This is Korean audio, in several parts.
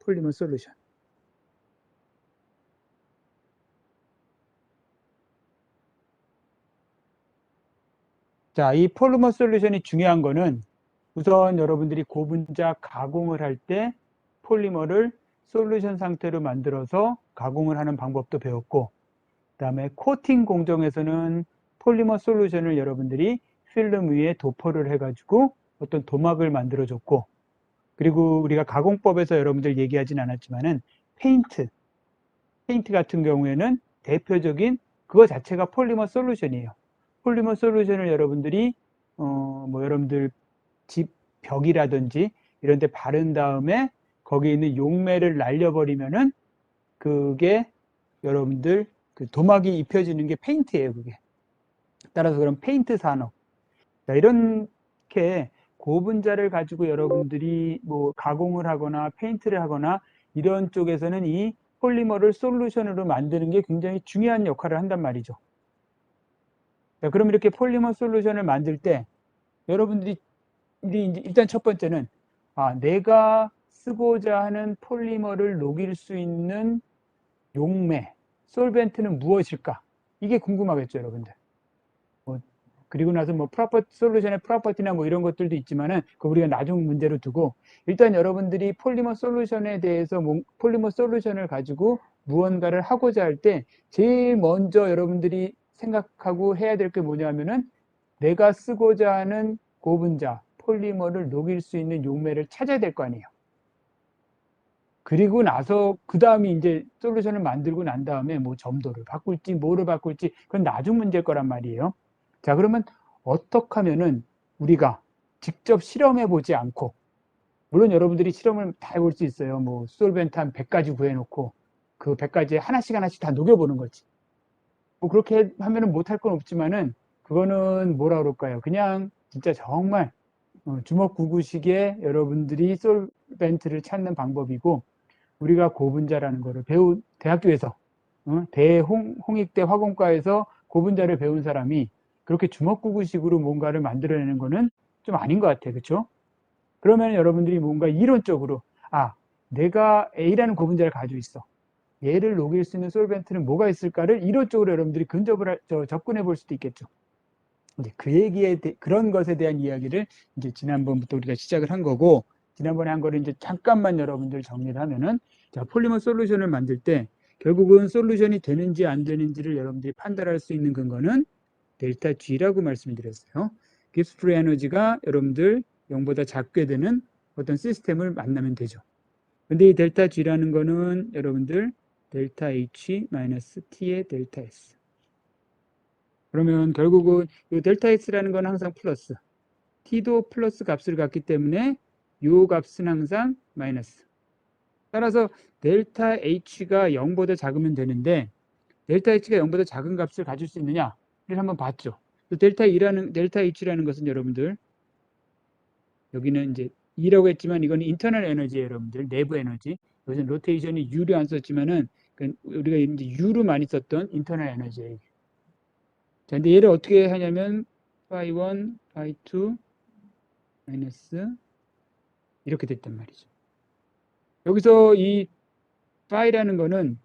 폴리머 솔루션. 자, 이 폴리머 솔루션이 중요한 거는 우선 여러분들이 고분자 가공을 할 때 폴리머를 솔루션 상태로 만들어서 가공을 하는 방법도 배웠고, 그 다음에 코팅 공정에서는 폴리머 솔루션을 여러분들이 필름 위에 도포를 해가지고 어떤 도막을 만들어줬고, 그리고 우리가 가공법에서 여러분들 얘기하진 않았지만은 페인트 같은 경우에는 대표적인 그거 자체가 폴리머 솔루션이에요. 폴리머 솔루션을 여러분들이 여러분들 집 벽이라든지 이런 데 바른 다음에 거기에 있는 용매를 날려버리면은 그게 여러분들 그 도막이 입혀지는 게 페인트예요, 그게. 따라서 그런 페인트 산업. 자, 이렇게 고분자를 가지고 여러분들이 뭐 가공을 하거나 페인트를 하거나 이런 쪽에서는 이 폴리머를 솔루션으로 만드는 게 굉장히 중요한 역할을 한단 말이죠. 자, 그럼 이렇게 폴리머 솔루션을 만들 때 여러분들이 이제 일단 첫 번째는 내가 쓰고자 하는 폴리머를 녹일 수 있는 용매, 솔벤트는 무엇일까? 이게 궁금하겠죠, 여러분들. 그리고 나서 솔루션의 프로퍼티나 이런 것들도 있지만은 그 우리가 나중 문제로 두고 일단 여러분들이 폴리머 솔루션에 대해서 폴리머 솔루션을 가지고 무언가를 하고자 할 때 제일 먼저 여러분들이 생각하고 해야 될 게 뭐냐면은 내가 쓰고자 하는 고분자 폴리머를 녹일 수 있는 용매를 찾아야 될 거 아니에요. 그리고 나서 그 다음에 이제 솔루션을 만들고 난 다음에 뭐 점도를 바꿀지 뭐를 바꿀지 그건 나중 문제일 거란 말이에요. 자, 그러면 어떻게 하면은 우리가 직접 실험해 보지 않고, 물론 여러분들이 실험을 다 해볼 수 있어요. 뭐 솔벤트 한 100가지 구해놓고 그 100가지에 하나씩 다 녹여보는 거지. 뭐 그렇게 하면은 못할 건 없지만은 그거는 뭐라 그럴까요? 그냥 진짜 정말 주먹구구식의 여러분들이 솔벤트를 찾는 방법이고, 우리가 고분자라는 거를 대학교에서 대홍익대 화공과에서 고분자를 배운 사람이 그렇게 주먹구구식으로 뭔가를 만들어내는 거는 좀 아닌 것 같아요. 그렇죠? 그러면 여러분들이 뭔가 이론적으로 내가 A라는 고분자를 가지고 있어. 얘를 녹일 수 있는 솔벤트는 뭐가 있을까를 이론적으로 여러분들이 접근해 볼 수도 있겠죠. 이제 그런 것에 대한 이야기를 이제 지난번부터 우리가 시작을 한 거고, 지난번에 한 거를 이제 잠깐만 여러분들 정리를 하면은, 자, 폴리머 솔루션을 만들 때 결국은 솔루션이 되는지 안 되는지를 여러분들이 판단할 수 있는 근거는 델타 G라고 말씀드렸어요. 깁스 프리 에너지가 여러분들 0보다 작게 되는 어떤 시스템을 만나면 되죠. 근데 이 델타 G라는 거는 여러분들 델타 H 마이너스 T의 델타 S. 그러면 결국은 이 델타 X라는 건 항상 플러스, T도 플러스 값을 갖기 때문에 이 값은 항상 마이너스. 따라서 델타 H가 0보다 작으면 되는데 델타 H가 0보다 작은 값을 가질 수 있느냐? 이를 한번 봤죠. 델타 H라는 것은 여러분들 여기는 이제 E라고 했지만 이건 인터널 에너지예요, 여러분들. 내부 에너지. 여기서 로테이션이 U를 안 썼지만은 우리가 이제 U로 많이 썼던 인터널 에너지예요. 자, 근데 얘를 어떻게 하냐면 phi 1, phi 2 마이너스 이렇게 됐단 말이죠. 여기서 이 phi라는 거는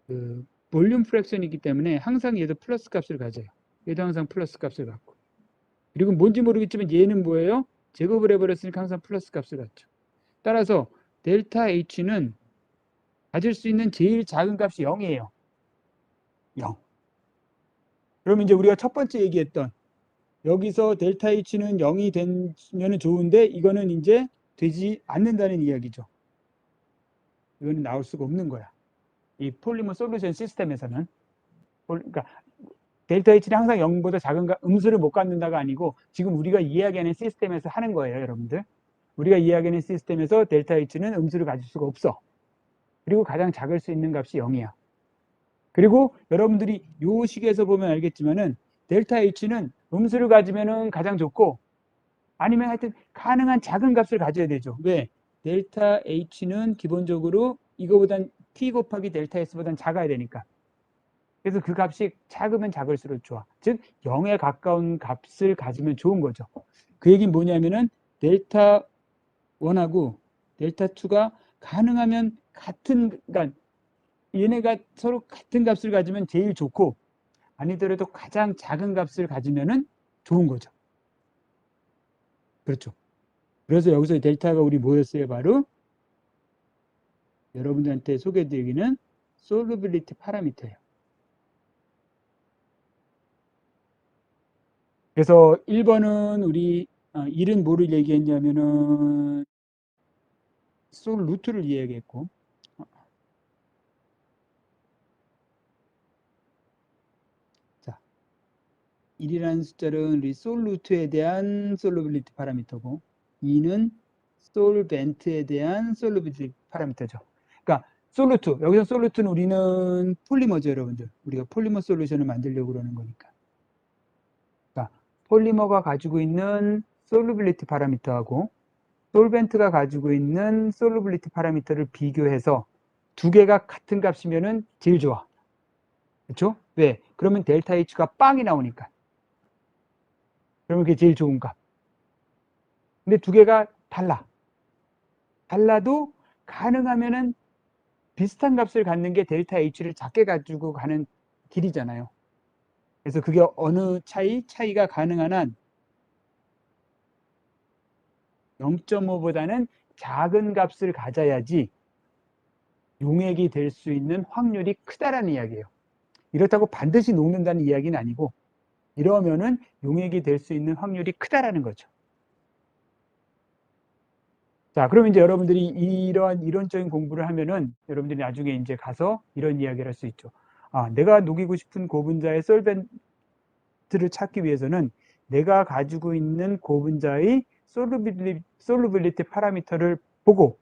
그 볼륨 프랙션이기 때문에 항상 얘도 플러스 값을 가져요. 얘도 항상 플러스 값을 갖고. 그리고 뭔지 모르겠지만 얘는 뭐예요? 제곱을 해버렸으니까 항상 플러스 값을 갖죠. 따라서 델타 H는 가질 수 있는 제일 작은 값이 0이에요. 0. 그럼 이제 우리가 첫 번째 얘기했던 여기서 델타 H는 0이 되면 좋은데 이거는 이제 되지 않는다는 이야기죠. 이거는 나올 수가 없는 거야. 이 폴리머 솔루션 시스템에서는. 그러니까 델타 H는 항상 0보다 작은 음수를 못 갖는다가 아니고 지금 우리가 이야기하는 시스템에서 하는 거예요, 여러분들. 우리가 이야기하는 시스템에서 델타 H는 음수를 가질 수가 없어. 그리고 가장 작을 수 있는 값이 0이야. 그리고 여러분들이 요 식에서 보면 알겠지만은 델타 H는 음수를 가지면은 가장 좋고, 아니면 하여튼 가능한 작은 값을 가져야 되죠. 왜? 델타 H는 기본적으로 이거보단 T 곱하기 델타 S보단 작아야 되니까. 그래서 그 값이 작으면 작을수록 좋아. 즉 0에 가까운 값을 가지면 좋은 거죠. 그 얘기는 뭐냐면은 델타 1하고 델타 2가 가능하면 그러니까 얘네가 서로 같은 값을 가지면 제일 좋고, 아니더라도 가장 작은 값을 가지면은 좋은 거죠. 그렇죠. 그래서 여기서 델타가 우리 뭐였어요? 바로 여러분들한테 소개해드리기는 솔루빌리티 파라미터예요. 그래서 1번은 우리 일은 뭐를 얘기했냐면은 솔 루트를 이야기했고, 자, 1이라는 숫자는 우리 솔 루트에 대한 솔루빌리티 파라미터고, 2는 솔벤트에 대한 솔루빌리티 파라미터죠. 그러니까 솔루트, 여기서 솔루트는 우리는 폴리머죠, 여러분들. 우리가 폴리머 솔루션을 만들려고 그러는 거니까. 그러니까 폴리머가 가지고 있는 솔루빌리티 파라미터하고 솔벤트가 가지고 있는 솔루빌리티 파라미터를 비교해서 두 개가 같은 값이면은 제일 좋아. 그렇죠? 왜? 그러면 델타 H가 빵이 나오니까. 그러면 그게 제일 좋은 값. 근데 두 개가 달라. 달라도 가능하면은 비슷한 값을 갖는 게 델타 H를 작게 가지고 가는 길이잖아요. 그래서 그게 어느 차이가 가능한 한 0.5보다는 작은 값을 가져야지 용액이 될 수 있는 확률이 크다라는 이야기예요. 이렇다고 반드시 녹는다는 이야기는 아니고, 이러면은 용액이 될 수 있는 확률이 크다라는 거죠. 자, 그러면 이제 여러분들이 이러한 이론적인 공부를 하면은 여러분들이 나중에 이제 가서 이런 이야기를 할 수 있죠. 아, 내가 녹이고 싶은 고분자의 솔벤트를 찾기 위해서는 내가 가지고 있는 고분자의 솔루빌리티 파라미터를 보고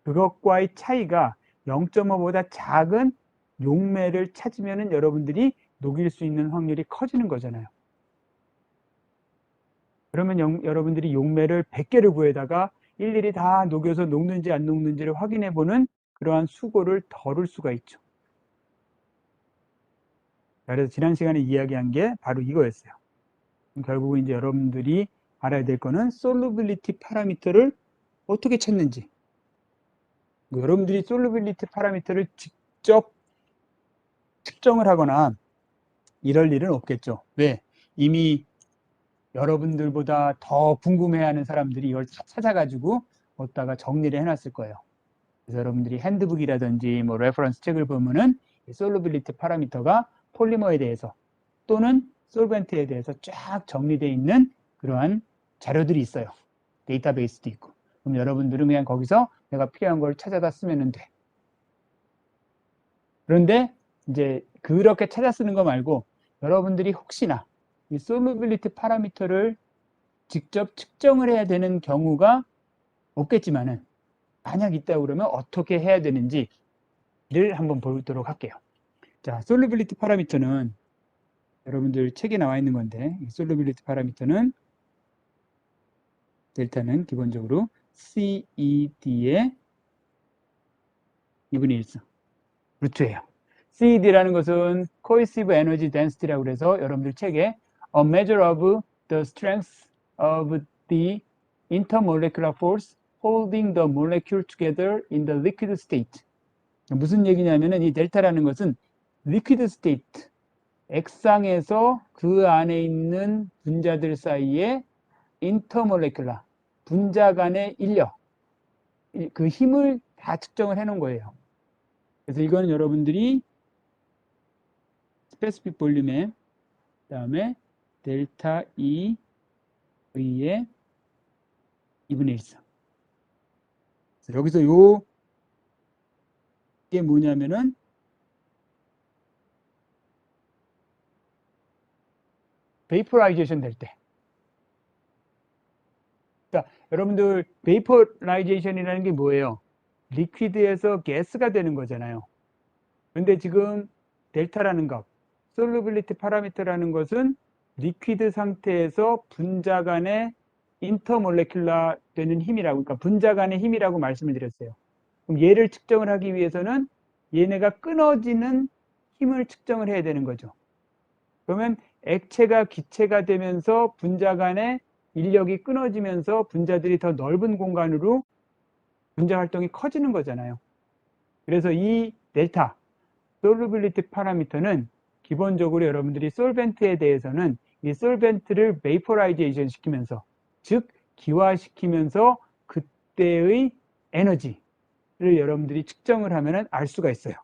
그것과의 차이가 0.5보다 작은 용매를 찾으면은 여러분들이 녹일 수 있는 확률이 커지는 거잖아요. 그러면 여러분들이 용매를 100개를 구해다가 일일이 다 녹여서 녹는지 안 녹는지를 확인해 보는 그러한 수고를 덜을 수가 있죠. 그래서 지난 시간에 이야기한 게 바로 이거였어요. 결국은 이제 여러분들이 알아야 될 거는 솔루빌리티 파라미터를 어떻게 찾는지. 여러분들이 솔루빌리티 파라미터를 직접 측정을 하거나 이럴 일은 없겠죠. 왜? 이미 여러분들보다 더 궁금해하는 사람들이 이걸 찾아가지고 어디다가 정리를 해놨을 거예요. 그래서 여러분들이 핸드북이라든지 뭐 레퍼런스 책을 보면은 솔루빌리티 파라미터가 폴리머에 대해서 또는 솔벤트에 대해서 쫙 정리되어 있는 그러한 자료들이 있어요. 데이터베이스도 있고. 그럼 여러분들은 그냥 거기서 내가 필요한 걸 찾아다 쓰면 돼. 그런데 이제 그렇게 찾아 쓰는 거 말고 여러분들이 혹시나 이 솔루빌리티 파라미터를 직접 측정을 해야 되는 경우가 없겠지만은 만약 있다 그러면 어떻게 해야 되는지를 한번 보도록 할게요. 자, 솔루빌리티 파라미터는 여러분들 책에 나와 있는 건데, 이 솔루빌리티 파라미터는 델타는 기본적으로 CED의 2분의 1승 루트예요. CED라는 것은 Cohesive Energy Density라고 그래서 여러분들 책에 A measure of the strength of the intermolecular force holding the molecule together in the liquid state. 무슨 얘기냐면은 이 델타라는 것은 liquid state, 액상에서 그 안에 있는 분자들 사이에 intermolecular, 분자 간의 인력, 그 힘을 다 측정을 해 놓은 거예요. 그래서 이거는 여러분들이 스페시픽 볼륨에 그다음에 델타 E V의 2분의 1승. 여기서 이게 뭐냐면은 베이퍼라이제이션 될 때. 그러니까 여러분들 베이퍼라이제이션이라는 게 뭐예요? 리퀴드에서 가스가 되는 거잖아요. 근데 지금 델타라는 값, 솔루빌리티 파라미터라는 것은 리퀴드 상태에서 분자 간의 인터몰레큘라 되는 힘이라고, 그러니까 분자 간의 힘이라고 말씀을 드렸어요. 그럼 얘를 측정을 하기 위해서는 얘네가 끊어지는 힘을 측정을 해야 되는 거죠. 그러면 액체가 기체가 되면서 분자 간의 인력이 끊어지면서 분자들이 더 넓은 공간으로 분자 활동이 커지는 거잖아요. 그래서 이 델타 솔루빌리티 파라미터는 기본적으로 여러분들이 솔벤트에 대해서는 이 솔벤트를 베이퍼라이제이션 시키면서, 즉 기화시키면서 그때의 에너지를 여러분들이 측정을 하면 알 수가 있어요.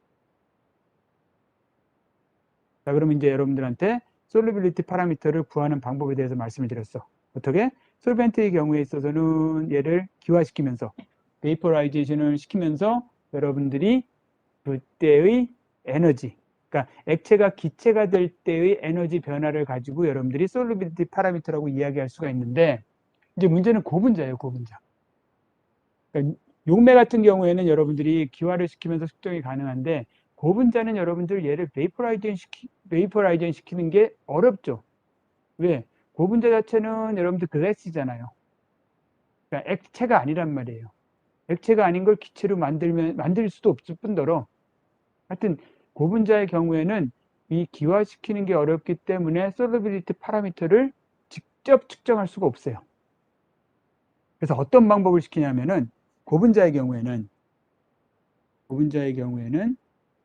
자, 그럼 이제 여러분들한테 솔루빌리티 파라미터를 구하는 방법에 대해서 말씀을 드렸어. 어떻게? 솔벤트의 경우에 있어서는 얘를 기화시키면서, 베이퍼라이제이션을 시키면서 여러분들이 그때의 에너지, 그러니까 액체가 기체가 될 때의 에너지 변화를 가지고 여러분들이 솔루빌리티 파라미터라고 이야기할 수가 있는데, 이제 문제는 고분자예요, 고분자. 그러니까 용매 같은 경우에는 여러분들이 기화를 시키면서 측정이 가능한데, 고분자는 여러분들 얘를 베이퍼라이전 시키는 게 어렵죠. 왜? 고분자 자체는 여러분들 글래스잖아요. 그러니까 액체가 아니란 말이에요. 액체가 아닌 걸 기체로 만들 수도 없을 뿐더러, 하여튼 고분자의 경우에는 이 기화시키는 게 어렵기 때문에 솔루빌리티 파라미터를 직접 측정할 수가 없어요. 그래서 어떤 방법을 시키냐면은 고분자의 경우에는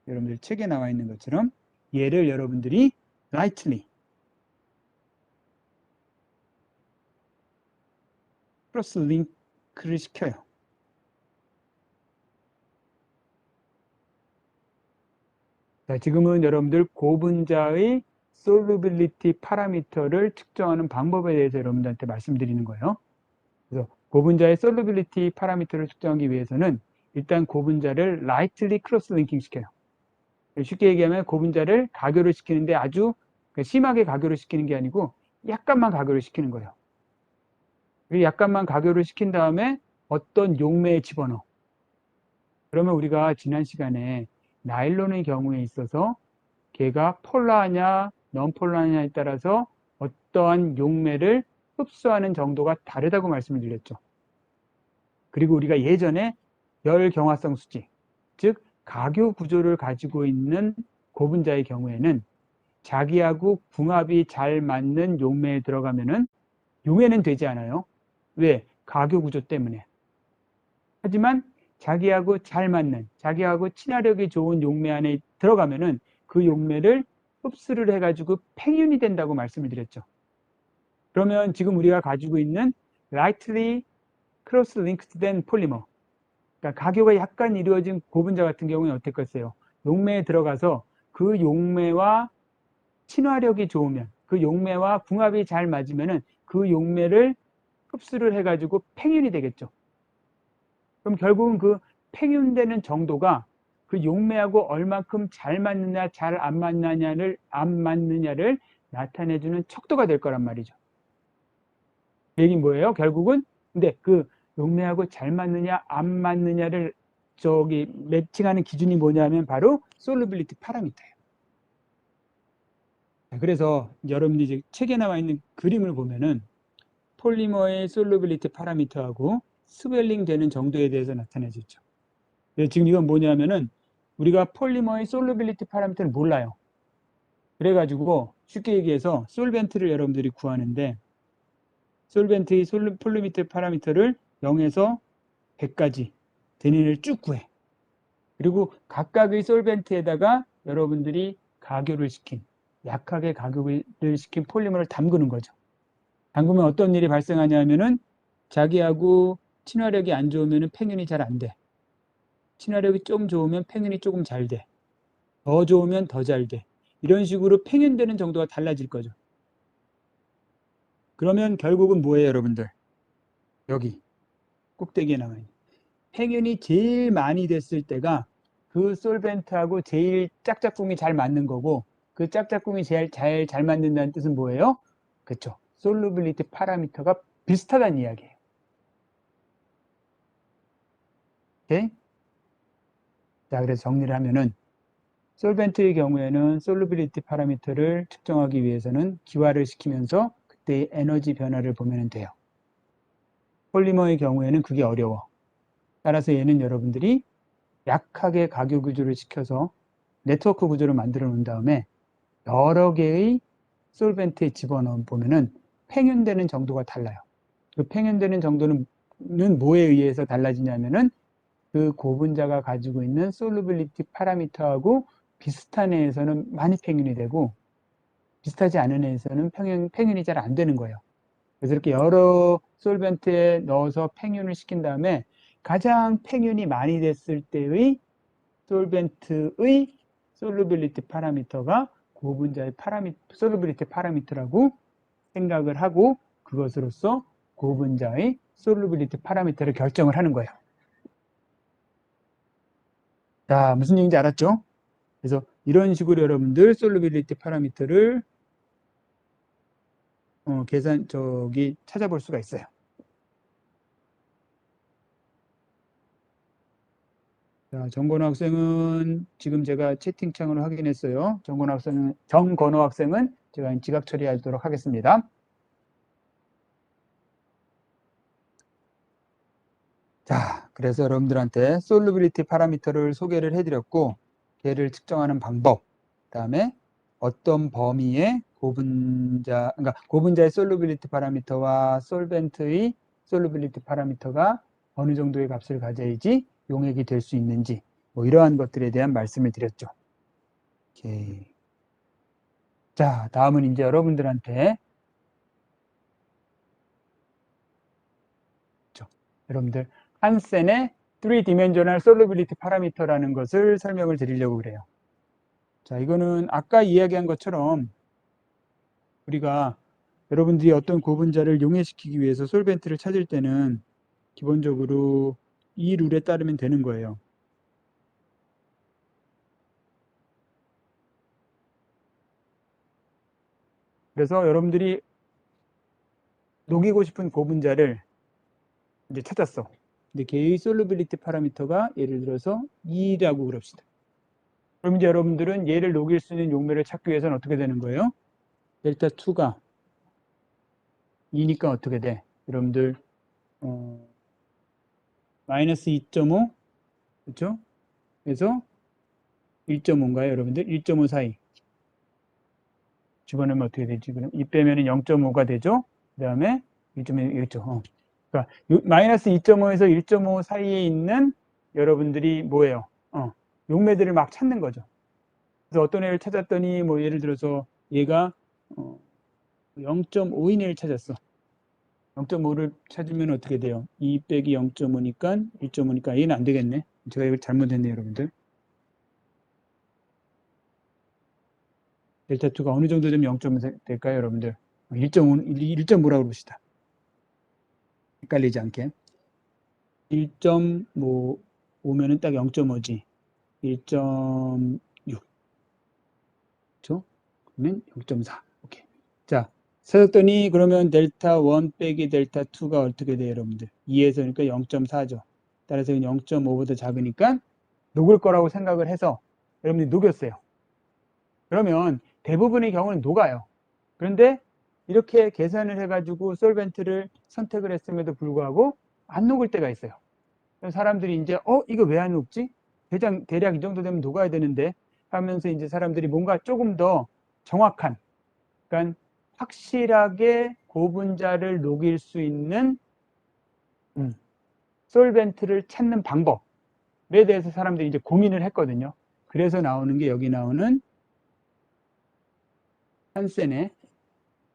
여러분들 책에 나와 있는 것처럼 얘를 여러분들이 lightly 크로스 링크를 시켜요. 자, 지금은 여러분들 고분자의 솔루빌리티 파라미터를 측정하는 방법에 대해서 여러분들한테 말씀드리는 거예요. 그래서 고분자의 솔루빌리티 파라미터를 측정하기 위해서는 일단 고분자를 lightly 크로스 링킹 시켜요. 쉽게 얘기하면 고분자를 가교를 시키는데 아주 심하게 가교를 시키는 게 아니고 약간만 가교를 시키는 거예요. 약간만 가교를 시킨 다음에 어떤 용매에 집어넣어. 그러면 우리가 지난 시간에 나일론의 경우에 있어서 걔가 폴라하냐 넌폴라하냐에 따라서 어떠한 용매를 흡수하는 정도가 다르다고 말씀을 드렸죠. 그리고 우리가 예전에 열경화성 수지, 즉 가교 구조를 가지고 있는 고분자의 경우에는 자기하고 궁합이 잘 맞는 용매에 들어가면은 용매는 되지 않아요. 왜? 가교 구조 때문에. 하지만 자기하고 잘 맞는, 자기하고 친화력이 좋은 용매 안에 들어가면은 그 용매를 흡수를 해가지고 팽윤이 된다고 말씀을 드렸죠. 그러면 지금 우리가 가지고 있는 lightly cross linked 된 폴리머, 그러니까 가교가 약간 이루어진 고분자 같은 경우는 어땠겠어요? 용매에 들어가서 그 용매와 친화력이 좋으면, 그 용매와 궁합이 잘 맞으면은 그 용매를 흡수를 해가지고 팽윤이 되겠죠. 그럼 결국은 그 팽윤되는 정도가 그 용매하고 얼만큼 잘 맞느냐, 잘 안 맞느냐를 나타내주는 척도가 될 거란 말이죠. 얘기 뭐예요? 결국은 근데 그 용매하고 잘 맞느냐, 안 맞느냐를 매칭하는 기준이 뭐냐면 바로 솔루빌리티 파라미터예요. 그래서 여러분이 이제 책에 나와 있는 그림을 보면은 폴리머의 솔루빌리티 파라미터하고 스웰링 되는 정도에 대해서 나타내졌죠. 지금 이건 뭐냐면은 우리가 폴리머의 솔루빌리티 파라미터를 몰라요. 그래가지고 쉽게 얘기해서 솔벤트를 여러분들이 구하는데 솔벤트의 솔루빌리티 파라미터를 0에서 100까지 되는 쭉 구해. 그리고 각각의 솔벤트에다가 여러분들이 가교를 시킨, 약하게 가교를 시킨 폴리머를 담그는 거죠. 담그면 어떤 일이 발생하냐면은 자기하고 친화력이 안 좋으면 팽윤이 잘 안 돼. 친화력이 좀 좋으면 팽윤이 조금 잘 돼. 더 좋으면 더 잘 돼. 이런 식으로 팽윤되는 정도가 달라질 거죠. 그러면 결국은 뭐예요, 여러분들? 여기 꼭대기에 나와 있는 팽윤이 제일 많이 됐을 때가 그 솔벤트하고 제일 짝짝꿍이 잘 맞는 거고, 그 짝짝꿍이 제일 잘 맞는다는 뜻은 뭐예요? 그렇죠. 솔루빌리티 파라미터가 비슷하다는 이야기예요. 오케이? 자, 그래서 정리를 하면은 솔벤트의 경우에는 솔루빌리티 파라미터를 측정하기 위해서는 기화를 시키면서 그때의 에너지 변화를 보면 돼요. 폴리머의 경우에는 그게 어려워. 따라서 얘는 여러분들이 약하게 가교 구조를 시켜서 네트워크 구조를 만들어 놓은 다음에 여러 개의 솔벤트에 집어넣어 보면은 팽윤되는 정도가 달라요. 그 팽윤되는 정도는 뭐에 의해서 달라지냐면은 그 고분자가 가지고 있는 솔루빌리티 파라미터하고 비슷한 애에서는 많이 평균이 되고 비슷하지 않은 애에서는 평균이 잘 안 되는 거예요. 그래서 이렇게 여러 솔벤트에 넣어서 평균을 시킨 다음에 가장 평균이 많이 됐을 때의 솔벤트의 솔루빌리티 파라미터가 고분자의 솔루빌리티 파라미터라고 생각을 하고 그것으로서 고분자의 솔루빌리티 파라미터를 결정을 하는 거예요. 자, 무슨 얘기인지 알았죠? 그래서 이런 식으로 여러분들 솔루빌리티 파라미터를 찾아볼 수가 있어요. 자, 정건호 학생은 지금 제가 채팅창으로 확인했어요. 정건호 학생은 제가 지각 처리하도록 하겠습니다. 자, 그래서 여러분들한테 솔루빌리티 파라미터를 소개를 해드렸고 걔를 측정하는 방법, 그다음에 어떤 범위의 그러니까 고분자의 솔루빌리티 파라미터와 솔벤트의 솔루빌리티 파라미터가 어느 정도의 값을 가져야지 용액이 될 수 있는지 뭐 이러한 것들에 대한 말씀을 드렸죠. 오케이. 자, 다음은 이제 여러분들한테 여러분들 한센의 3dimensional solubility parameter라는 것을 설명을 드리려고 그래요. 자, 이거는 아까 이야기한 것처럼 우리가 여러분들이 어떤 고분자를 용해시키기 위해서 솔벤트를 찾을 때는 기본적으로 이 룰에 따르면 되는 거예요. 그래서 여러분들이 녹이고 싶은 고분자를 이제 찾았어. 근데 걔의 솔루빌리티 파라미터가 예를 들어서 2라고 그럽시다. 그럼 이제 여러분들은 얘를 녹일 수 있는 용매를 찾기 위해서는 어떻게 되는 거예요? 델타 2가 2니까 어떻게 돼? 여러분들 마이너스 2.5 그렇죠? 그래서 1.5인가요? 여러분들 1.5 사이 집어넣으면 어떻게 되지? 그럼 2 빼면 0.5가 되죠? 그 다음에 1.5 있죠. 그러니까 마이너스 2.5에서 1.5 사이에 있는 여러분들이 뭐예요? 용매들을 막 찾는 거죠. 그래서 어떤 애를 찾았더니 뭐 예를 들어서 얘가 0.5인 애를 찾았어. 0.5를 찾으면 어떻게 돼요? 2 빼기 0.5니까 1.5니까 얘는 안 되겠네. 제가 이걸 잘못했네요, 여러분들. 델타 2가 어느 정도 되면 0.5 될까요, 여러분들? 1.5라고 봅시다. 헷갈리지 않게. 1.5면은 딱 0.5지. 1.6. 그렇죠? 그러면 0.4. 오케이. 자, 찾았더니 그러면 델타 1 빼기 델타 2가 어떻게 돼요, 여러분들? 2에서 그러니까 0.4죠. 따라서 0.5보다 작으니까 녹을 거라고 생각을 해서 여러분들이 녹였어요. 그러면 대부분의 경우는 녹아요. 그런데 이렇게 계산을 해가지고 솔벤트를 선택을 했음에도 불구하고 안 녹을 때가 있어요. 사람들이 이제 이거 왜 안 녹지? 대략 이 정도 되면 녹아야 되는데 하면서 이제 사람들이 뭔가 조금 더 정확한, 그러니까 확실하게 고분자를 녹일 수 있는 솔벤트를 찾는 방법에 대해서 사람들이 이제 고민을 했거든요. 그래서 나오는 게 여기 나오는 한센의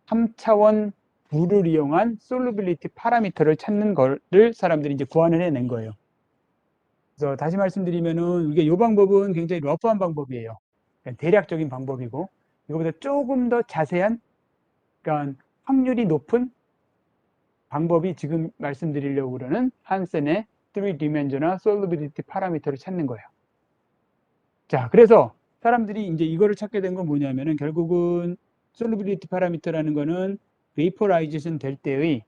3차원 불을 이용한 솔루빌리티 파라미터를 찾는 거를 사람들이 이제 구안을 해낸 거예요. 그래서 다시 말씀드리면은 이게 이 방법은 굉장히 러프한 방법이에요. 그러니까 대략적인 방법이고 이거보다 조금 더 자세한, 그러니까 확률이 높은 방법이 지금 말씀드리려고 그러는 한센의 3dimensional solubility parameter를 찾는 거예요. 자, 그래서 사람들이 이제 이거를 찾게 된 건 뭐냐면은 결국은 솔루빌리티 파라미터라는 거는 베이퍼라이제이션 될 때의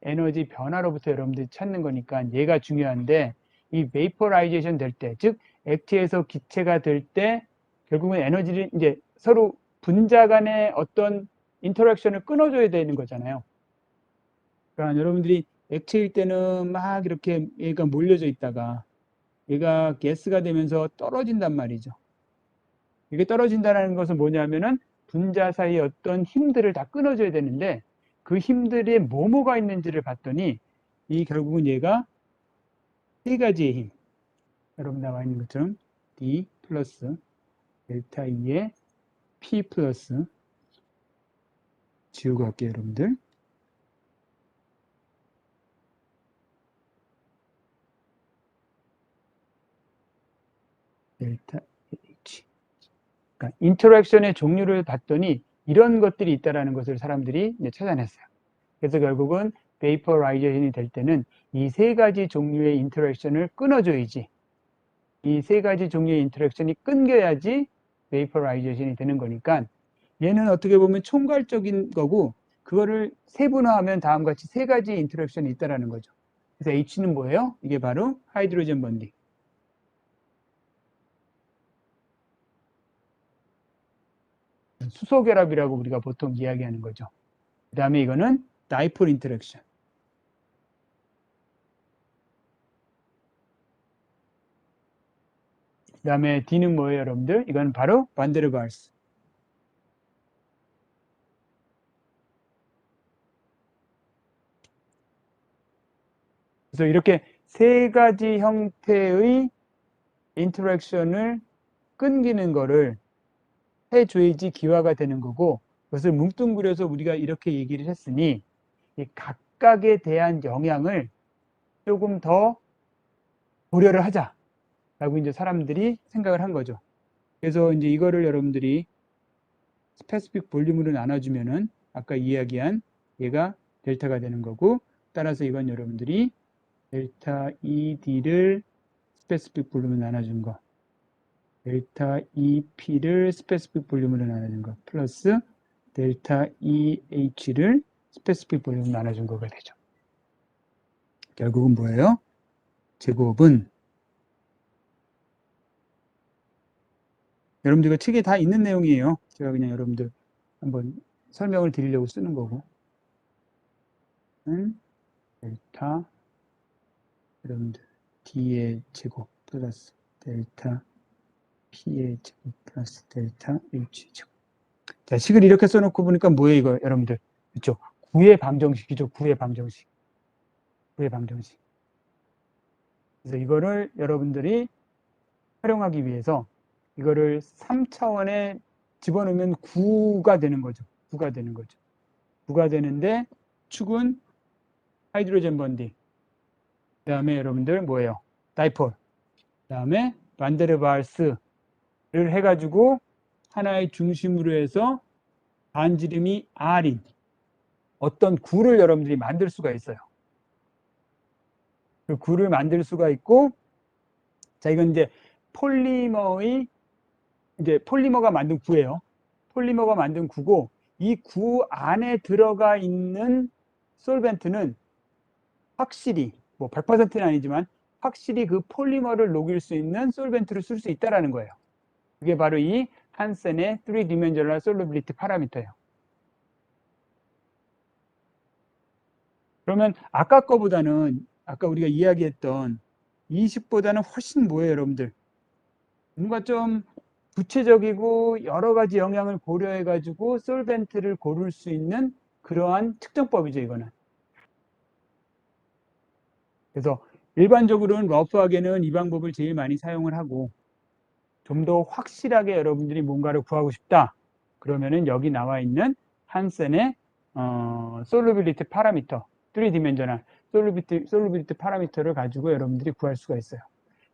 에너지 변화로부터 여러분들이 찾는 거니까 얘가 중요한데 이 베이퍼라이제이션 될 때, 즉 액체에서 기체가 될 때 결국은 에너지를 이제 서로 분자 간의 어떤 인터랙션을 끊어줘야 되는 거잖아요. 그러니까 여러분들이 액체일 때는 막 이렇게 얘가 몰려져 있다가 얘가 가스가 되면서 떨어진단 말이죠. 이게 떨어진다는 것은 뭐냐면은 분자 사이 어떤 힘들을 다 끊어줘야 되는데 그 힘들에 뭐가 있는지를 봤더니 이 결국은 얘가 세 가지의 힘. 여러분 나와 있는 것처럼 D 플러스 델타 E의 P 플러스 지우고 갈게요, 여러분들. 델타 H. 그러니까 인터랙션의 종류를 봤더니 이런 것들이 있다라는 것을 사람들이 이제 찾아냈어요. 그래서 결국은 베이퍼라이제이션이 될 때는 이 세 가지 종류의 인터랙션을 끊어줘야지, 이 세 가지 종류의 인터랙션이 끊겨야지 베이퍼라이제이션이 되는 거니까 얘는 어떻게 보면 총괄적인 거고 그거를 세분화하면 다음과 같이 세 가지 인터랙션이 있다라는 거죠. 그래서 H는 뭐예요? 이게 바로 하이드로젠 번딩. 수소 결합이라고 우리가 보통 이야기하는 거죠. 그 다음에 이거는 다이폴 인터랙션. 그 다음에 D는 뭐예요, 여러분들? 이건 바로 반데르발스. 그래서 이렇게 세 가지 형태의 인터랙션을 끊기는 거를 해줘야지 기화가 되는 거고, 그것을 뭉뚱그려서 우리가 이렇게 얘기를 했으니 이 각각에 대한 영향을 조금 더 고려를 하자라고 이제 사람들이 생각을 한 거죠. 그래서 이제 이거를 여러분들이 스페시픽 볼륨으로 나눠주면은 아까 이야기한 얘가 델타가 되는 거고, 따라서 이건 여러분들이 델타 ED를 스페시픽 볼륨으로 나눠준 거, 델타 EP를 스페시픽 볼륨으로 나눠준 거, 플러스 델타 EH를 스페시픽 볼륨으로 나눠준 거가 되죠. 결국은 뭐예요? 제곱은 여러분들 책에 다 있는 내용이에요. 제가 그냥 여러분들 한번 설명을 드리려고 쓰는 거고, 델타 여러분들 D의 제곱 플러스 델타 P의 제곱 플러스 델타 H 제곱. 자, 식을 이렇게 써놓고 보니까 뭐예요, 이거 여러분들? 그렇죠? 9의 방정식이죠. 9의 방정식. 9의 방정식. 그래서 이거를 여러분들이 활용하기 위해서 이거를 3차원에 집어넣으면 9가 되는 거죠. 9가 되는 거죠. 9가 되는데 축은 하이드로젠 번딩. 그 다음에 여러분들 뭐예요? 다이폴. 그 다음에 반데르발스를 해가지고 하나의 중심으로 해서 반지름이 R인 어떤 구를 여러분들이 만들 수가 있어요. 그 구를 만들 수가 있고, 자, 이건 이제 폴리머가 만든 구예요. 폴리머가 만든 구고, 이 구 안에 들어가 있는 솔벤트는 확실히, 뭐 100%는 아니지만, 확실히 그 폴리머를 녹일 수 있는 솔벤트를 쓸 수 있다는 거예요. 그게 바로 이 한센의 3dimensional solubility 파라미터예요. 그러면 아까 거보다는, 아까 우리가 이야기했던 20보다는 훨씬 뭐예요, 여러분들? 뭔가 좀 구체적이고 여러 가지 영향을 고려해가지고 솔벤트를 고를 수 있는 그러한 측정법이죠, 이거는. 그래서 일반적으로는 러프하게는 이 방법을 제일 많이 사용을 하고, 좀 더 확실하게 여러분들이 뭔가를 구하고 싶다. 그러면은 여기 나와 있는 한센의 솔루빌리티 파라미터, 3디멘저널 솔루빌리티 파라미터를 가지고 여러분들이 구할 수가 있어요.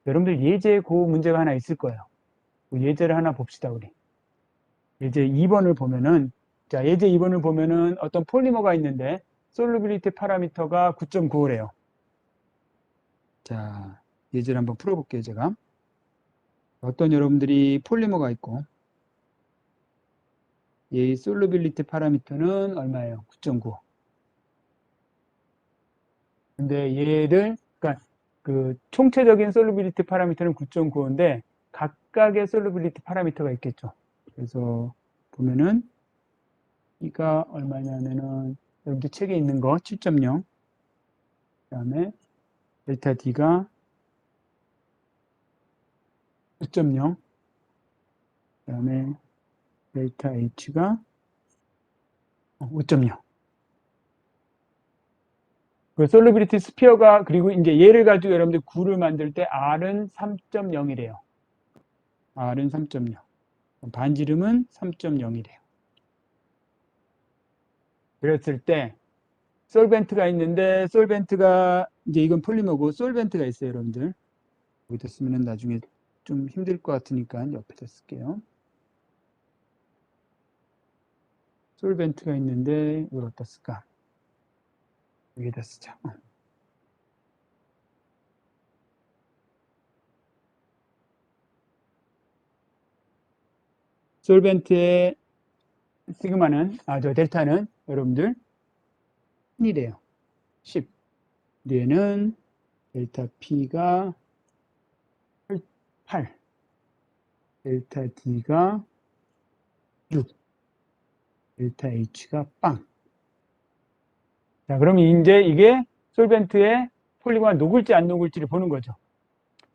여러분들 예제 그 문제가 하나 있을 거예요. 그 예제를 하나 봅시다, 우리. 예제 2번을 보면은, 자, 예제 2번을 보면은 어떤 폴리머가 있는데, 솔루빌리티 파라미터가 9.95래요. 자, 예제를 한번 풀어볼게요, 제가. 어떤 여러분들이 폴리머가 있고, 이 솔루빌리티 파라미터는 얼마예요? 9.95. 근데 얘를, 그러니까 그 총체적인 솔루빌리티 파라미터는 9.95인데, 각각의 솔루빌리티 파라미터가 있겠죠. 그래서 보면은, 이가 얼마냐면은, 여러분들 책에 있는 거 7.0, 그 다음에 델타 D가 9.0, 그 다음에 델타 H가 5.0. 그 솔루빌리티 스피어가, 그리고 이제 얘를 가지고 여러분들 구를 만들 때 R은 3.0이래요. R은 3.0. 반지름은 3.0이래요. 그랬을 때 솔벤트가 있는데, 솔벤트가 이제 이건 폴리머고 솔벤트가 있어요, 여러분들. 여기다 쓰면은 나중에 좀 힘들 것 같으니까 옆에다 쓸게요. 솔벤트가 있는데 이걸 어디다 쓸까? 여기다 쓰자. 솔벤트의 시그마는, 저 델타는 여러분들 10이래요. 10. 얘는 델타 P가 8, 델타 D가 6, 델타 H가 빵. 자, 그럼 이제 이게 솔벤트의 폴리곤이 녹을지 안 녹을지를 보는 거죠.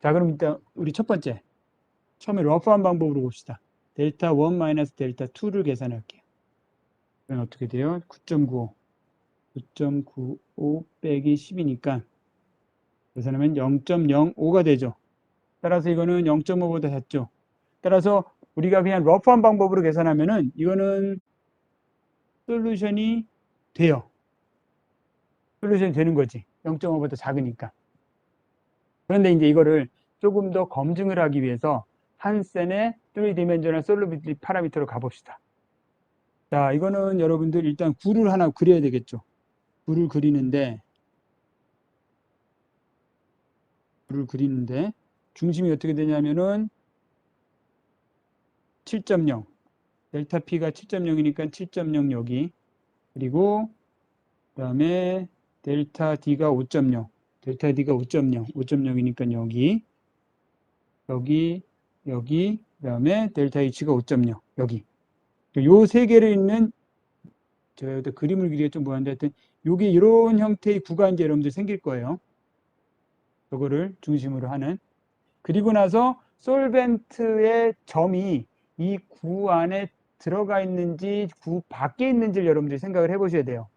자, 그럼 일단 우리 첫 번째, 처음에 러프한 방법으로 봅시다. 델타 1 마이너스 델타 2를 계산할게요. 그럼 어떻게 돼요? 9.95. 9.95 빼기 10이니까 계산하면 0.05가 되죠. 따라서 이거는 0.5보다 작죠. 따라서 우리가 그냥 러프한 방법으로 계산하면은 이거는 솔루션이 돼요. 솔루션이 되는 거지. 0.5보다 작으니까. 그런데 이제 이거를 조금 더 검증을 하기 위해서 한센의 3디멘전al 솔루빌리티 파라미터로 가봅시다. 자, 이거는 여러분들 일단 구를 하나 그려야 되겠죠. 구를 그리는데 중심이 어떻게 되냐면은 7.0. 델타 P가 7.0이니까 7.0 여기. 그리고 그다음에 델타 D가 5.0. 델타 D가 5.0. 5.0이니까 여기. 여기. 그다음에 델타 H가 5.0. 여기. 요 세 개를 있는, 제가 그림을 그리기가 좀 뭐한데 하여튼 여기 이런 형태의 구가 이제 여러분들 생길 거예요. 저거를 중심으로 하는. 그리고 나서 솔벤트의 점이 이 구 안에 들어가 있는지 구 밖에 있는지를 여러분들이 생각을 해보셔야 돼요.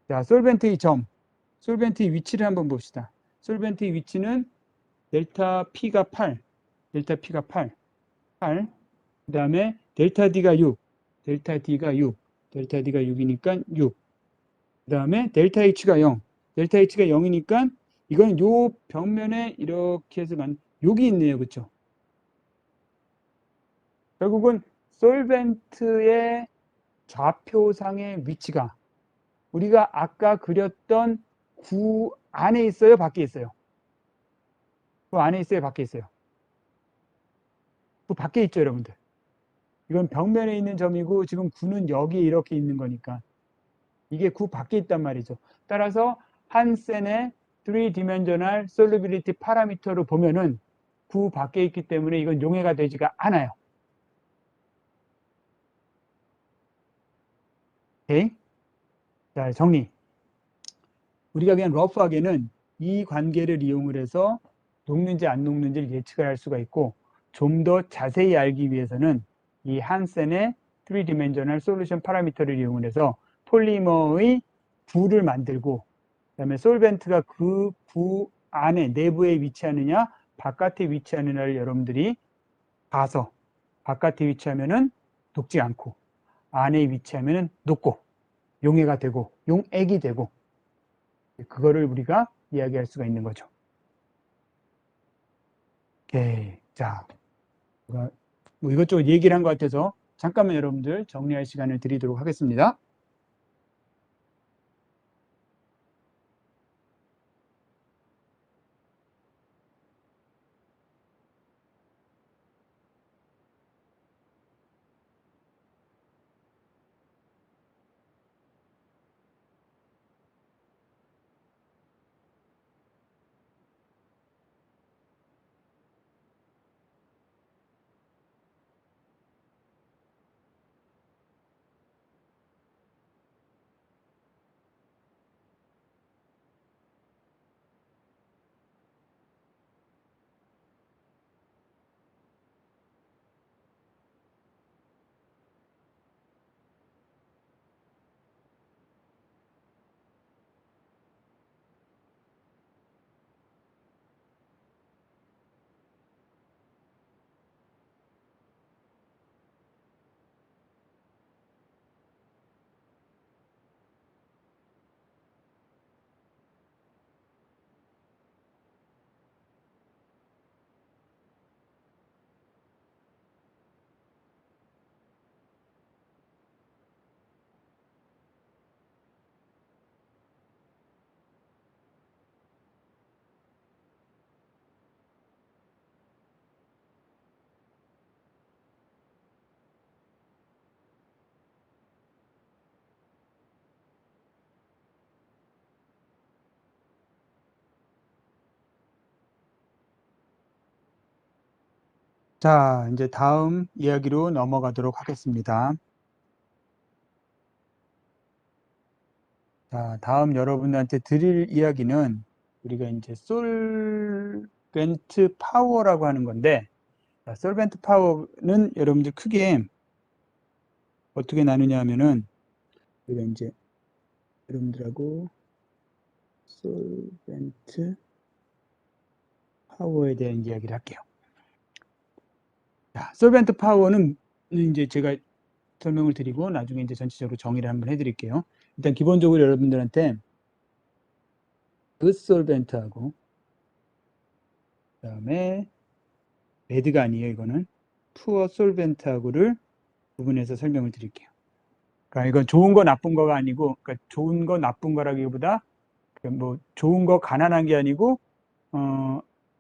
자, 솔벤트의 점, 솔벤트의 위치를 한번 봅시다. 솔벤트의 위치는 델타 P가 8, 델타 P가 8, 그 다음에 델타 D가 6, 델타 D가 6, 델타 D가 6이니까 6, 그 다음에 델타 H가 0, 델타 H가 0이니까 이건 요 벽면에 이렇게 해서 여기 있네요. 그쵸? 결국은 솔벤트의 좌표상의 위치가 우리가 아까 그렸던 구 안에 있어요? 밖에 있어요? 그 안에 있어요? 밖에 있어요? 그 밖에 있죠, 여러분들. 이건 벽면에 있는 점이고 지금 구는 여기 이렇게 있는 거니까 이게 구 밖에 있단 말이죠. 따라서 한센의 3디멘전al 솔루빌리티 파라미터로 보면은 구 밖에 있기 때문에 이건 용해가 되지가 않아요. 오케이? 자, 정리. 우리가 그냥 러프하게는 이 관계를 이용을 해서 녹는지 안 녹는지를 예측을 할 수가 있고, 좀 더 자세히 알기 위해서는 이 한센의 3디멘전al 솔루션 파라미터를 이용을 해서 폴리머의 구를 만들고, 그다음에 솔벤트가 그 구 안에 내부에 위치하느냐 바깥에 위치하느냐를 여러분들이 봐서 바깥에 위치하면은 녹지 않고 안에 위치하면은 녹고 용해가 되고 용액이 되고, 그거를 우리가 이야기할 수가 있는 거죠. 오케이. 자, 뭐 이것저것 얘기를 한 것 같아서 잠깐만 여러분들 정리할 시간을 드리도록 하겠습니다. 자, 이제 다음 이야기로 넘어가도록 하겠습니다. 자, 다음 여러분들한테 드릴 이야기는 우리가 이제 솔벤트 파워라고 하는 건데, 자, 솔벤트 파워는 여러분들 크게 어떻게 나누냐 하면은, 우리가 이제 여러분들하고 솔벤트 파워에 대한 이야기를 할게요. 자, 솔벤트 파워는 이제 제가 설명을 드리고 나중에 이제 전체적으로 정의를 한번 해드릴게요. 일단 기본적으로 여러분들한테 good 솔벤트하고 그다음에 bad가 아니에요. 이거는 poor 솔벤트하고를 구분해서 설명을 드릴게요. 그러니까 이건 좋은 거 나쁜 거가 아니고, 그러니까 좋은 거 나쁜 거라기보다 뭐 좋은 거 가난한 게 아니고,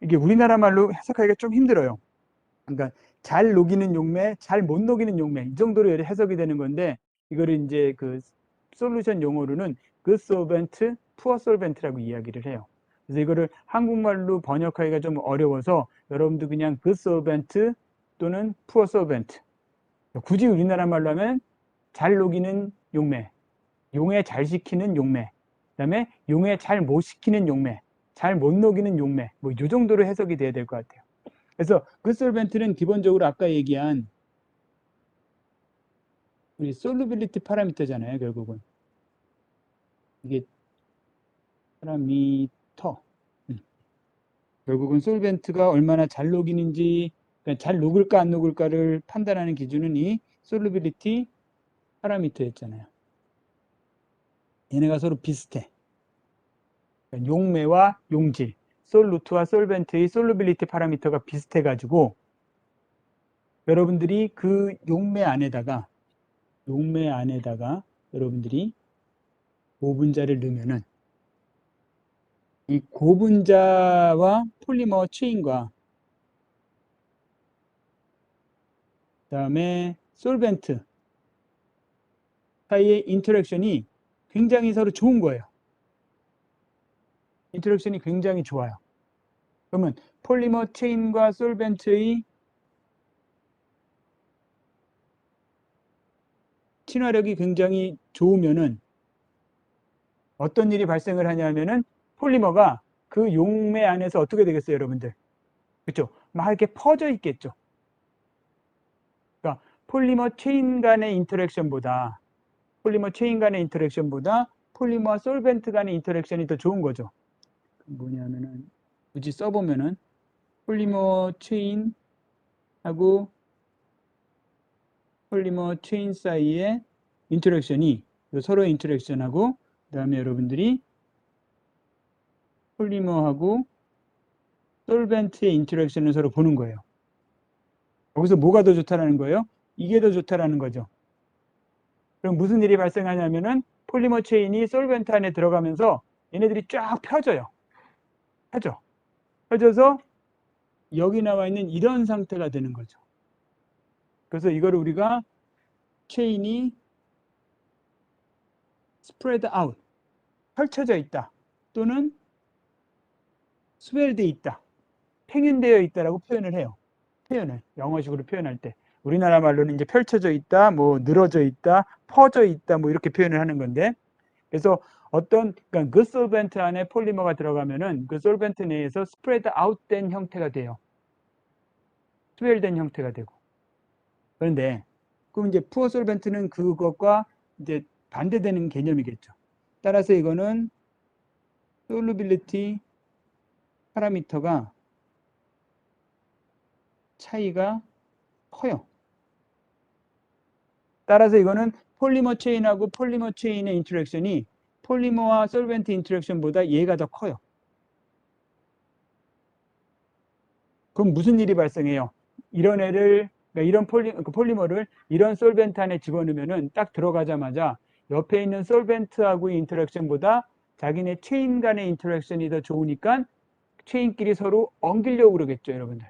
이게 우리나라 말로 해석하기가 좀 힘들어요. 그러니까 잘 녹이는 용매, 잘 못 녹이는 용매, 이 정도로 해석이 되는 건데, 이거를 이제 그 솔루션 용어로는 good solvent, poor solvent라고 이야기를 해요. 그래서 이거를 한국말로 번역하기가 좀 어려워서 여러분도 그냥 good solvent 또는 poor solvent, 굳이 우리나라 말로 하면 잘 녹이는 용매, 용해 잘 식히는 용매, 그다음에 용해 잘 못 식히는 용매, 잘 못 녹이는 용매, 뭐 이 정도로 해석이 돼야 될 것 같아요. 그래서 그 솔벤트는 기본적으로 아까 얘기한 우리 솔루빌리티 파라미터잖아요. 결국은 이게 파라미터. 결국은 솔벤트가 얼마나 잘 녹이는지, 그러니까 잘 녹을까 안 녹을까를 판단하는 기준은 이 솔루빌리티 파라미터였잖아요. 얘네가 서로 비슷해. 그러니까 용매와 용질, 솔루트와 솔벤트의 솔루빌리티 파라미터가 비슷해가지고 여러분들이 그 용매 안에다가 여러분들이 고분자를 넣으면은 이 고분자와 폴리머 체인과 그다음에 솔벤트 사이의 인터랙션이 굉장히 서로 좋은 거예요. 인터랙션이 굉장히 좋아요. 그러면 폴리머 체인과 솔벤트의 친화력이 굉장히 좋으면은 어떤 일이 발생을 하냐면은 폴리머가 그 용매 안에서 어떻게 되겠어요, 여러분들? 그렇죠? 막 이렇게 퍼져 있겠죠. 그러니까 폴리머 체인 간의 인터랙션보다 폴리머와 솔벤트 간의 인터랙션이 더 좋은 거죠. 뭐냐면은 굳이 써보면은 폴리머 체인하고 폴리머 체인 사이의 인터랙션이 서로의 인터랙션하고 그다음에 여러분들이 폴리머하고 솔벤트의 인터랙션을 서로 보는 거예요. 여기서 뭐가 더 좋다라는 거예요? 이게 더 좋다라는 거죠. 그럼 무슨 일이 발생하냐면은 폴리머 체인이 솔벤트 안에 들어가면서 얘네들이 쫙 펴져요. 펴져서 여기 나와 있는 이런 상태가 되는 거죠. 그래서 이거를 우리가 체인이 spread out, 펼쳐져 있다 또는 스웰돼 있다, 팽윤되어 있다라고 표현을 해요. 영어식으로 표현할 때 우리나라 말로는 이제 펼쳐져 있다, 뭐 늘어져 있다, 퍼져 있다, 뭐 이렇게 표현을 하는 건데, 그래서 그러니까 그 솔벤트 안에 폴리머가 들어가면은 그 솔벤트 내에서 스프레드 아웃된 형태가 돼요. 스웰된 형태가 되고. 그런데 그럼 이제 푸어 솔벤트는 그것과 이제 반대되는 개념이겠죠. 따라서 이거는 솔루빌리티 파라미터가 차이가 커요. 따라서 이거는 폴리머 체인하고 폴리머 체인의 인터랙션이 폴리머와 솔벤트 인터랙션보다 얘가 더 커요. 그럼 무슨 일이 발생해요? 이런 애를, 그러니까 이런 폴리머를 이런 솔벤트 안에 집어넣으면은 딱 들어가자마자 옆에 있는 솔벤트하고의 인터랙션보다 자기네 체인 간의 인터랙션이 더 좋으니까 체인끼리 서로 엉기려고 그러겠죠, 여러분들.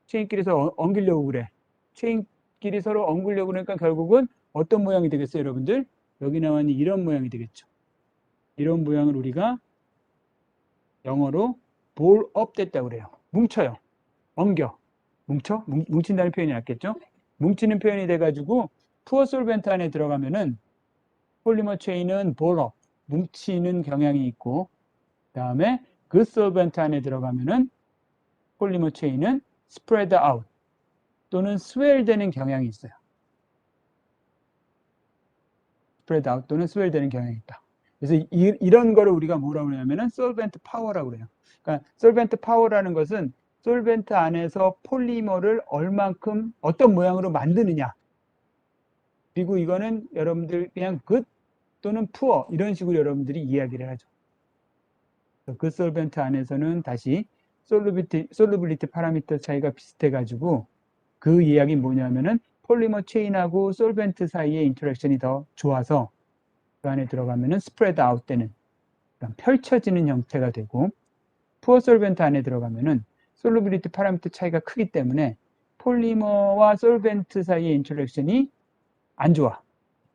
체인끼리 서로 엉기려고 그래. 체인끼리 서로 엉기려고 그러니까 결국은 어떤 모양이 되겠어요, 여러분들? 여기 나와 있는 이런 모양이 되겠죠. 이런 모양을 우리가 영어로 볼업 됐다고 그래요. 뭉쳐요. 엉겨. 뭉친다는 표현이 낫겠죠? 뭉치는 표현이 돼가지고 푸어 솔벤트 안에 들어가면은 폴리머 체인은 볼업, 뭉치는 경향이 있고, 그 다음에 그 솔벤트 안에 들어가면은 폴리머 체인은 스프레드 아웃 또는 스웰 되는 경향이 있어요. 스프레드 아웃 또는 스웰 되는 경향이 있다. 그래서 이런 거를 우리가 뭐라고 그러냐면은 솔벤트 파워라고 그래요. 그러니까 솔벤트 파워라는 것은 솔벤트 안에서 폴리머를 얼만큼 어떤 모양으로 만드느냐. 그리고 이거는 여러분들 그냥 good 또는 poor 이런 식으로 여러분들이 이야기를 하죠. 그 솔벤트 안에서는 다시 솔루빌리티 파라미터 차이가 비슷해가지고 그 이야기는 뭐냐면은 폴리머 체인하고 솔벤트 사이의 인터랙션이 더 좋아서 그 안에 들어가면은 스프레드 아웃 되는 펼쳐지는 형태가 되고 푸어 솔벤트 안에 들어가면은 솔루빌리티 파라미터 차이가 크기 때문에 폴리머와 솔벤트 사이의 인터랙션이 안 좋아.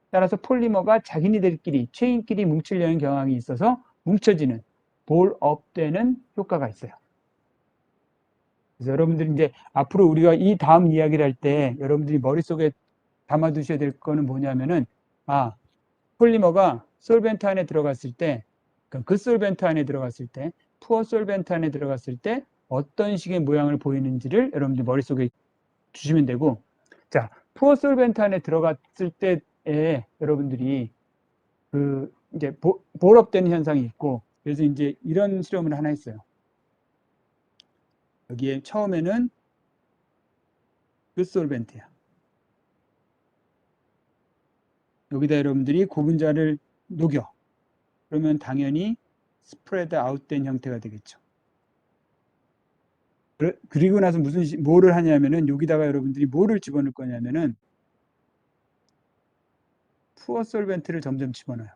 따라서 폴리머가 자기네들끼리 체인끼리 뭉치려는 경향이 있어서 뭉쳐지는 볼업 되는 효과가 있어요. 그래서 여러분들이 이제 앞으로 우리가 이 다음 이야기를 할 때 여러분들이 머릿속에 담아두셔야 될 거는 뭐냐면은 폴리머가 솔벤트 안에 들어갔을 때 그 솔벤트 안에 들어갔을 때 푸어 솔벤트 안에 들어갔을 때 어떤 식의 모양을 보이는지를 여러분들 머릿속에 주시면 되고, 자, 푸어 솔벤트 안에 들어갔을 때에 여러분들이 그 이제 볼업되는 현상이 있고, 그래서 이제 이런 실험을 하나 했어요. 여기에 처음에는 그 솔벤트야. 여기다 여러분들이 고분자를 녹여. 그러면 당연히 스프레드 아웃된 형태가 되겠죠. 그리고 나서 뭐를 하냐면은 여기다가 여러분들이 뭐를 집어넣을 거냐면은 푸어 솔벤트를 점점 집어넣어요.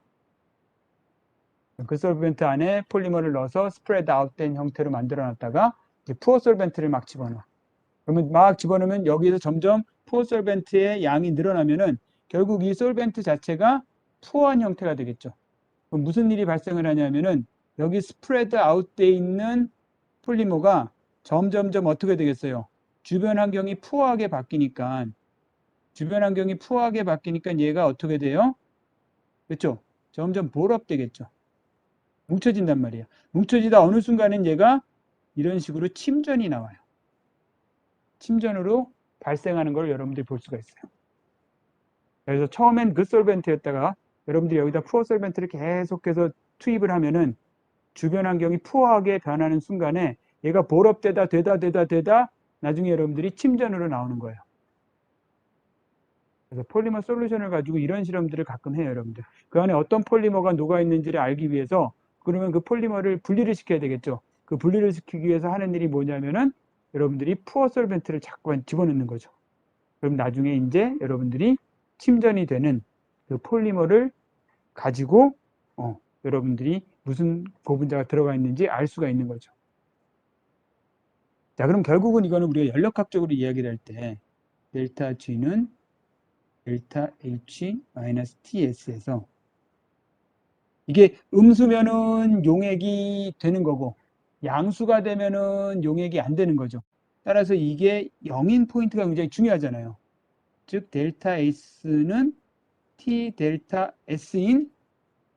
그 솔벤트 안에 폴리머를 넣어서 스프레드 아웃된 형태로 만들어 놨다가 푸어 솔벤트를 막 집어넣어. 그러면 막 집어넣으면 여기서 점점 푸어 솔벤트의 양이 늘어나면은 결국 이 솔벤트 자체가 푸어한 형태가 되겠죠. 그럼 무슨 일이 발생을 하냐면은 여기 스프레드 아웃돼 있는 폴리머가 점점점 어떻게 되겠어요? 주변 환경이 푸어하게 바뀌니까 얘가 어떻게 돼요? 그렇죠? 점점 볼업 되겠죠. 뭉쳐진단 말이에요. 뭉쳐지다 어느 순간엔 얘가 이런 식으로 침전이 나와요. 침전으로 발생하는 걸 여러분들이 볼 수가 있어요. 그래서 처음엔 그 솔벤트였다가 여러분들이 여기다 푸어 솔벤트를 계속해서 투입을 하면은 주변 환경이 푸어하게 변하는 순간에 얘가 볼업되다 되다 나중에 여러분들이 침전으로 나오는 거예요. 그래서 폴리머 솔루션을 가지고 이런 실험들을 가끔 해요, 여러분들. 그 안에 어떤 폴리머가 녹아 있는지를 알기 위해서 그러면 그 폴리머를 분리를 시켜야 되겠죠. 그 분리를 시키기 위해서 하는 일이 뭐냐면은 여러분들이 푸어 솔벤트를 자꾸 집어넣는 거죠. 그럼 나중에 이제 여러분들이 침전이 되는 그 폴리머를 가지고 여러분들이 무슨 고분자가 들어가 있는지 알 수가 있는 거죠. 자, 그럼 결국은 이거는 우리가 연력학적으로 이야기를 할 때 델타 G는 델타 H-TS에서 이게 음수면은 용액이 되는 거고 양수가 되면은 용액이 안 되는 거죠. 따라서 이게 0인 포인트가 굉장히 중요하잖아요. 즉 델타 S는 T 델타 S인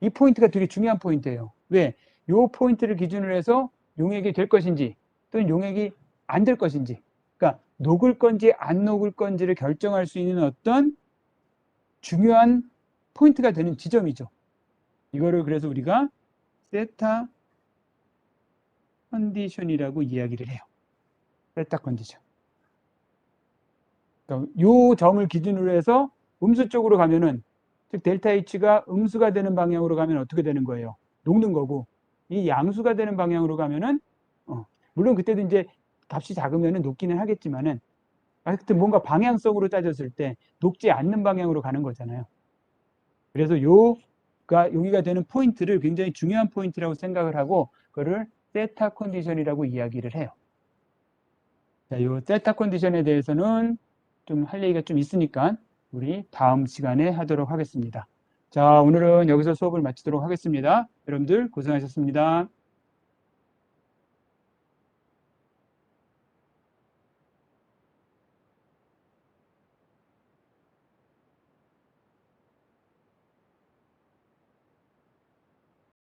이 포인트가 되게 중요한 포인트예요. 왜? 이 포인트를 기준으로 해서 용액이 될 것인지 또는 용액이 안 될 것인지, 그러니까 녹을 건지 안 녹을 건지를 결정할 수 있는 어떤 중요한 포인트가 되는 지점이죠. 이거를 그래서 우리가 세타 컨디션이라고 이야기를 해요. 세타 컨디션. 그러니까 이 점을 기준으로 해서 음수 쪽으로 가면은, 즉 델타 H가 음수가 되는 방향으로 가면 어떻게 되는 거예요? 녹는 거고, 이 양수가 되는 방향으로 가면은 물론 그때도 이제 값이 작으면은 녹기는 하겠지만은 하여튼 뭔가 방향성으로 따졌을 때 녹지 않는 방향으로 가는 거잖아요. 그래서 여기가 되는 포인트를 굉장히 중요한 포인트라고 생각을 하고 그거를 세타 컨디션이라고 이야기를 해요. 자, 요 세타 컨디션에 대해서는 좀 할 얘기가 좀 있으니까 우리 다음 시간에 하도록 하겠습니다. 자, 오늘은 여기서 수업을 마치도록 하겠습니다. 여러분들 고생하셨습니다.